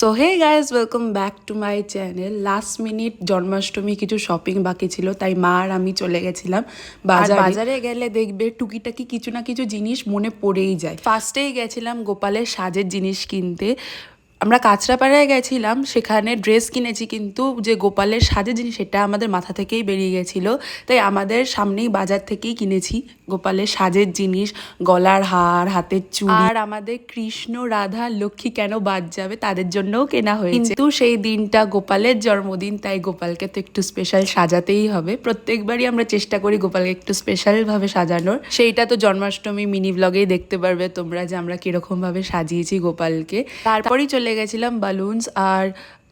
So hey guys, welcome back to my channel. Last minute Janmashtami কিছু shopping বাকি ছিল, তাই মা আর আমি চলে গেছিলাম বাজারে গেলে দেখবে টুকিটাকি কিছু না কিছু জিনিস মনে পড়েই যায়। ফার্স্টেই গেছিলাম গোপালের সাজের জিনিস কিনতে। আমরা কাঁচরাপাড়ায় গেছিলাম, সেখানে ড্রেস কিনেছি, কিন্তু যে গোপালের সাজের জিনিস সেটা আমাদের মাথা থেকেই বেরিয়ে গেছিল। তাই আমাদের সামনেই বাজার থেকেই কিনেছি গোপালের সাজের জিনিস, গলার হার, হাতের চুড়ি। আর আমাদের কৃষ্ণ, রাধা, লক্ষ্মী কেন বাদ যাবে, তাদের জন্যও কেনা হয়েছে। কিন্তু সেই দিনটা গোপালের জন্মদিন, তাই গোপালকে তো একটু স্পেশাল সাজাতেই হবে। প্রত্যেকবারই আমরা চেষ্টা করি গোপালকে একটু স্পেশাল ভাবে সাজানোর। সেইটা তো জন্মাষ্টমী মিনি ব্লগেই দেখতে পারবে তোমরা যে আমরা কিরকম ভাবে সাজিয়েছি গোপালকে। তারপরেই চলে গেছিলাম বালুনস আর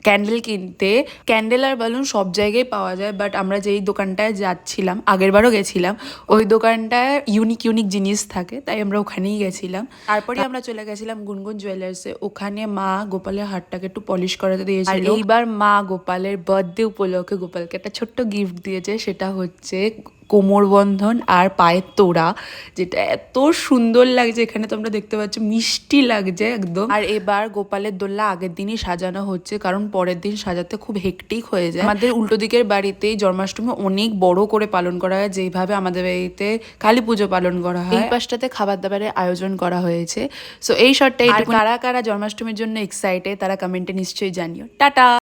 ক্যান্ডেল কিনতে। ক্যান্ডেল আর বালুন সব জায়গায় পাওয়া যায়, বাট আমরা যেই দোকানটায় যাচ্ছিলাম, আগেরবারও গেছিলাম, ওই দোকানটায় ইউনিক জিনিস থাকে, তাই আমরা ওখানেই গেছিলাম। তারপরে আমরা চলে গেছিলাম গুনগুন জুয়েলার্সে। ওখানে মা গোপালের হারটাকে একটু পলিশ করাতে দিয়েছিল। আর এইবার মা গোপালের বার্থডে উপলক্ষে গোপালকে একটা ছোট্ট গিফট দিয়েছে, সেটা হচ্ছে কোমর বন্ধন আর পায়ের তোড়া, যেটা এত সুন্দর লাগছে। এখানে তোমরা দেখতে পাচ্ছ মিষ্টি লাগছে একদম। আর এবার গোপালের দোলনা আগের দিনই সাজানো হচ্ছে, কারণ পরের দিন সাজাতে খুব হেক্টিক হয়ে যায়। আমাদের উল্টো দিকের বাড়িতেই জন্মাষ্টমী অনেক বড় করে পালন করা হয়, যেভাবে আমাদের বাড়িতে কালী পুজো পালন করা হয়। এই পাশটাতে খাবার দাবারের আয়োজন করা হয়েছে। সো এই শর্টটাই, কারা কারা জন্মাষ্টমীর জন্য এক্সাইটেড তারা কমেন্টে নিশ্চয়ই জানিও। টাটা।